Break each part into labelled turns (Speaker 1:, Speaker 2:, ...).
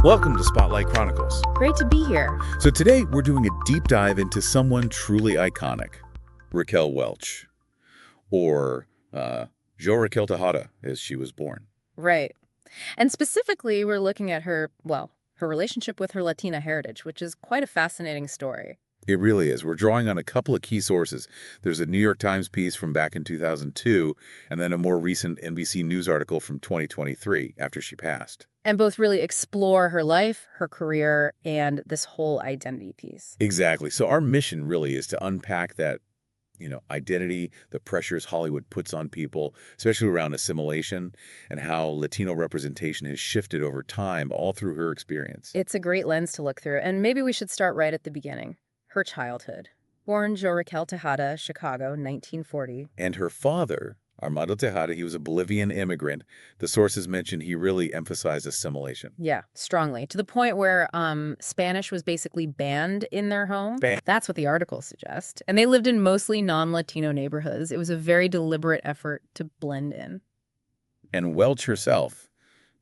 Speaker 1: Welcome to Spotlight Chronicles.
Speaker 2: Great to be here.
Speaker 1: So today we're doing a deep dive into someone truly iconic, Raquel Welch, or Jo-Raquel Tejada, as she was born.
Speaker 2: Right. And specifically, we're looking at her relationship with her Latina heritage, which is quite a fascinating story.
Speaker 1: It really is. We're drawing on a couple of key sources. There's a New York Times piece from back in 2002, and then a more recent NBC News article from 2023, after she passed.
Speaker 2: And both really explore her life, her career, and this whole identity piece.
Speaker 1: Exactly. So our mission really is to unpack that, identity, the pressures Hollywood puts on people, especially around assimilation, and how Latino representation has shifted over time all through her experience.
Speaker 2: It's a great lens to look through, and maybe we should start right at the beginning. Her childhood. Born Jo-Raquel Tejada, Chicago, 1940.
Speaker 1: And her father, Armando Tejada, he was a Bolivian immigrant. The sources mention he really emphasized assimilation.
Speaker 2: Yeah, strongly. To the point where Spanish was basically banned in their home. That's what the articles suggest. And they lived in mostly non-Latino neighborhoods. It was a very deliberate effort to blend in.
Speaker 1: And Welch herself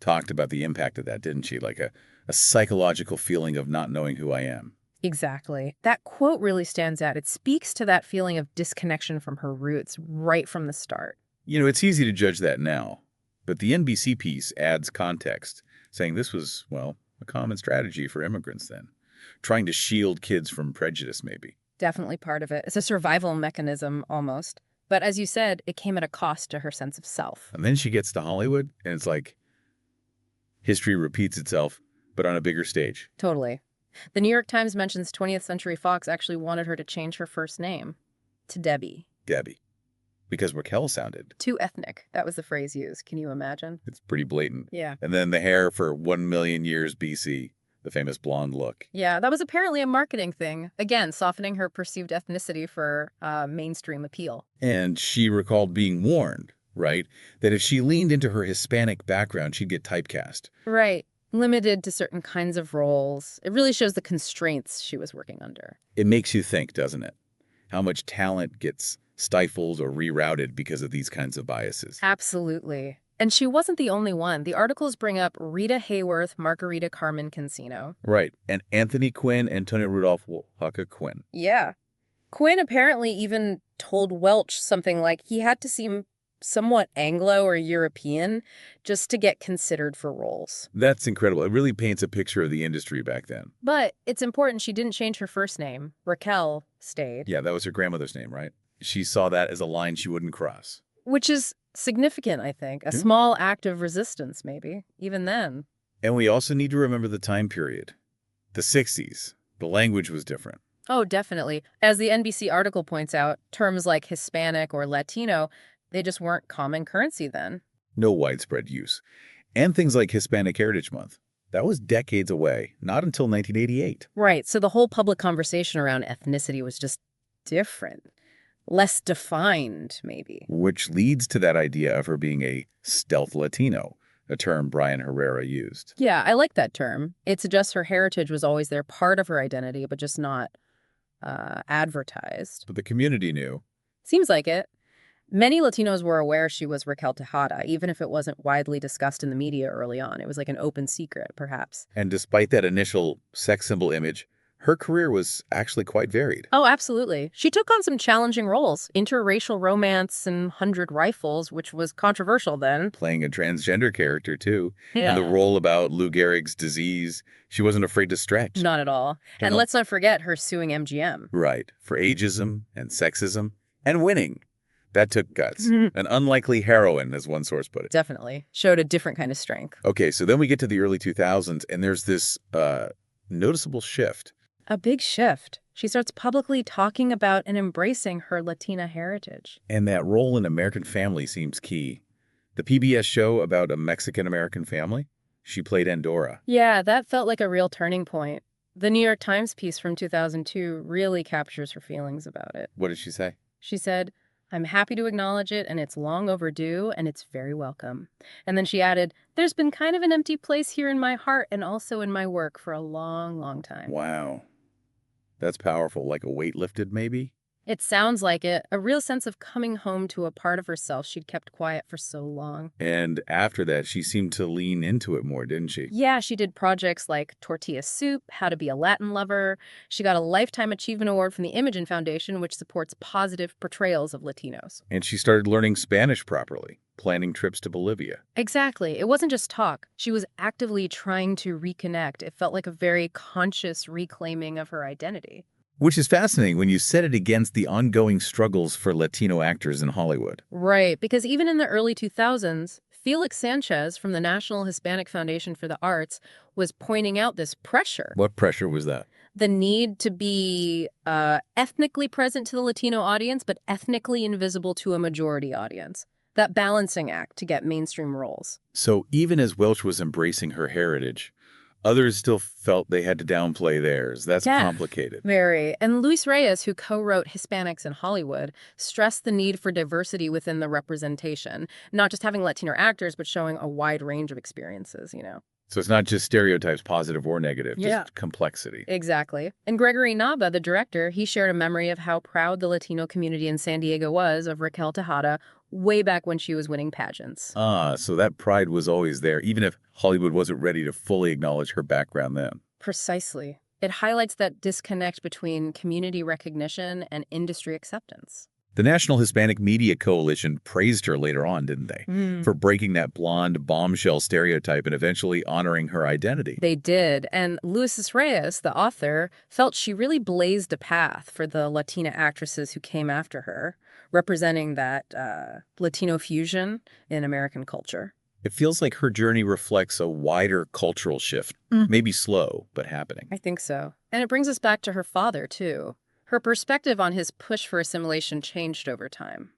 Speaker 1: talked about the impact of that, didn't she? Like a psychological feeling of not knowing who I am.
Speaker 2: Exactly. That quote really stands out. It speaks to that feeling of disconnection from her roots right from the start.
Speaker 1: It's easy to judge that now, but the NBC piece adds context, saying this was, a common strategy for immigrants then, trying to shield kids from prejudice maybe.
Speaker 2: Definitely part of it. It's a survival mechanism almost. But as you said, it came at a cost to her sense of self.
Speaker 1: And then she gets to Hollywood, and it's like history repeats itself, but on a bigger stage.
Speaker 2: Totally. The New York Times mentions 20th Century Fox actually wanted her to change her first name to Debbie.
Speaker 1: Debbie. Because Raquel sounded
Speaker 2: Too ethnic. That was the phrase used. Can you imagine?
Speaker 1: It's pretty blatant.
Speaker 2: Yeah.
Speaker 1: And then the hair for 1 million years BC, the famous blonde look.
Speaker 2: Yeah, that was apparently a marketing thing. Again, softening her perceived ethnicity for mainstream appeal.
Speaker 1: And she recalled being warned, right, that if she leaned into her Hispanic background, she'd get typecast.
Speaker 2: Right. Limited to certain kinds of roles. It really shows the constraints she was working under.
Speaker 1: It makes you think, doesn't it? How much talent gets stifled or rerouted because of these kinds of biases.
Speaker 2: Absolutely. And she wasn't the only one. The articles bring up Rita Hayworth, Margarita Carmen Cancino.
Speaker 1: Right. And Anthony Quinn, Antonio Rudolph Walker Quinn.
Speaker 2: Yeah. Quinn apparently even told Welch something like he had to seem somewhat Anglo or European just to get considered for roles.
Speaker 1: That's incredible. It really paints a picture of the industry back then.
Speaker 2: But it's important she didn't change her first name. Raquel stayed.
Speaker 1: Yeah, that was her grandmother's name, right? She saw that as a line she wouldn't cross.
Speaker 2: Which is significant, I think. A small act of resistance, maybe, even then.
Speaker 1: And we also need to remember the time period. The 60s. The language was different.
Speaker 2: Oh, definitely. As the NBC article points out, terms like Hispanic or Latino, they just weren't common currency then.
Speaker 1: No widespread use. And things like Hispanic Heritage Month. That was decades away, not until 1988.
Speaker 2: Right, so the whole public conversation around ethnicity was just different. Less defined, maybe.
Speaker 1: Which leads to that idea of her being a stealth Latino, a term Brian Herrera used.
Speaker 2: Yeah, I like that term. It suggests her heritage was always there, part of her identity, but just not advertised.
Speaker 1: But the community knew.
Speaker 2: Seems like it. Many Latinos were aware she was Raquel Tejada, even if it wasn't widely discussed in the media early on. It was like an open secret, perhaps.
Speaker 1: And despite that initial sex symbol image, her career was actually quite varied.
Speaker 2: Oh, absolutely. She took on some challenging roles. Interracial romance and 100 Rifles, which was controversial then.
Speaker 1: Playing a transgender character, too.
Speaker 2: Yeah.
Speaker 1: And the role about Lou Gehrig's disease, she wasn't afraid to stretch.
Speaker 2: Not at all. And let's not forget her suing MGM.
Speaker 1: Right. For ageism and sexism and winning. That took guts. An unlikely heroine, as one source put it.
Speaker 2: Definitely. Showed a different kind of strength.
Speaker 1: Okay, so then we get to the early 2000s, and there's this noticeable shift.
Speaker 2: A big shift. She starts publicly talking about and embracing her Latina heritage.
Speaker 1: And that role in American Family seems key. The PBS show about a Mexican-American family, she played Endora.
Speaker 2: Yeah, that felt like a real turning point. The New York Times piece from 2002 really captures her feelings about it.
Speaker 1: What did she say?
Speaker 2: She said, "I'm happy to acknowledge it, and it's long overdue, and it's very welcome." And then she added, "There's been kind of an empty place here in my heart and also in my work for a long, long time."
Speaker 1: Wow. That's powerful. Like a weight lifted, maybe?
Speaker 2: It sounds like it. A real sense of coming home to a part of herself she'd kept quiet for so long.
Speaker 1: And after that, she seemed to lean into it more, didn't she?
Speaker 2: Yeah, she did projects like Tortilla Soup, How to Be a Latin Lover. She got a Lifetime Achievement Award from the Imogen Foundation, which supports positive portrayals of Latinos.
Speaker 1: And she started learning Spanish properly, planning trips to Bolivia.
Speaker 2: Exactly. It wasn't just talk. She was actively trying to reconnect. It felt like a very conscious reclaiming of her identity.
Speaker 1: Which is fascinating when you set it against the ongoing struggles for Latino actors in Hollywood.
Speaker 2: Right, because even in the early 2000s, Felix Sanchez from the National Hispanic Foundation for the Arts was pointing out this pressure.
Speaker 1: What pressure was that?
Speaker 2: The need to be ethnically present to the Latino audience, but ethnically invisible to a majority audience. That balancing act to get mainstream roles.
Speaker 1: So even as Welch was embracing her heritage, others still felt they had to downplay theirs. That's
Speaker 2: Yeah,
Speaker 1: complicated.
Speaker 2: very. And Luis Reyes, who co-wrote Hispanics in Hollywood, stressed the need for diversity within the representation, not just having Latino actors, but showing a wide range of experiences.
Speaker 1: So it's not just stereotypes, positive or negative,
Speaker 2: Yeah.
Speaker 1: just complexity.
Speaker 2: Exactly. And Gregory Nava, the director, he shared a memory of how proud the Latino community in San Diego was of Raquel Tejada way back when she was winning pageants.
Speaker 1: Ah, so that pride was always there, even if Hollywood wasn't ready to fully acknowledge her background then.
Speaker 2: Precisely. It highlights that disconnect between community recognition and industry acceptance.
Speaker 1: The National Hispanic Media Coalition praised her later on, didn't they? For breaking that blonde bombshell stereotype and eventually honoring her identity.
Speaker 2: They did. And Luis Reyes, the author, felt she really blazed a path for the Latina actresses who came after her, representing that Latino fusion in American culture.
Speaker 1: It feels like her journey reflects a wider cultural shift, maybe slow, but happening.
Speaker 2: I think so. And it brings us back to her father, too. Her perspective on his push for assimilation changed over time.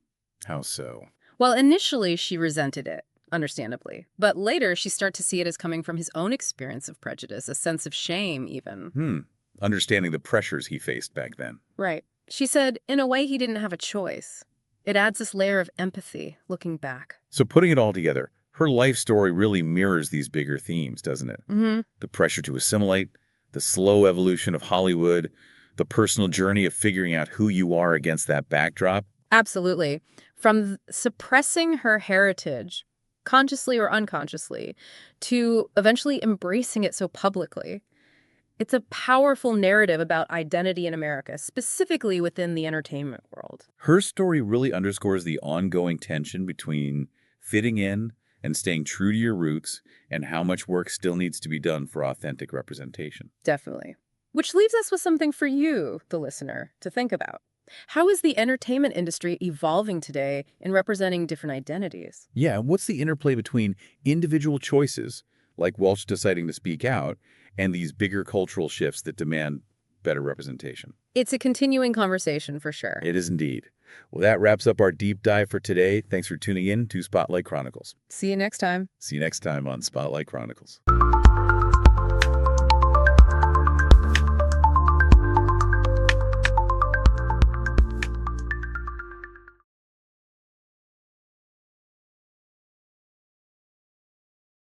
Speaker 1: How so?
Speaker 2: Well, initially she resented it, understandably. But later she started to see it as coming from his own experience of prejudice, a sense of shame even.
Speaker 1: Understanding the pressures he faced back then.
Speaker 2: Right. She said, in a way, he didn't have a choice. It adds this layer of empathy, looking back.
Speaker 1: So putting it all together, her life story really mirrors these bigger themes, doesn't it? The pressure to assimilate, the slow evolution of Hollywood, the personal journey of figuring out who you are against that backdrop.
Speaker 2: Absolutely. From suppressing her heritage, consciously or unconsciously, to eventually embracing it so publicly. It's a powerful narrative about identity in America, specifically within the entertainment world.
Speaker 1: Her story really underscores the ongoing tension between fitting in and staying true to your roots and how much work still needs to be done for authentic representation.
Speaker 2: Definitely. Which leaves us with something for you, the listener, to think about. How is the entertainment industry evolving today in representing different identities?
Speaker 1: Yeah, and what's the interplay between individual choices, like Welch deciding to speak out, and these bigger cultural shifts that demand better representation?
Speaker 2: It's a continuing conversation for sure.
Speaker 1: It is indeed. Well, that wraps up our deep dive for today. Thanks for tuning in to Spotlight Chronicles.
Speaker 2: See you next time.
Speaker 1: See you next time on Spotlight Chronicles.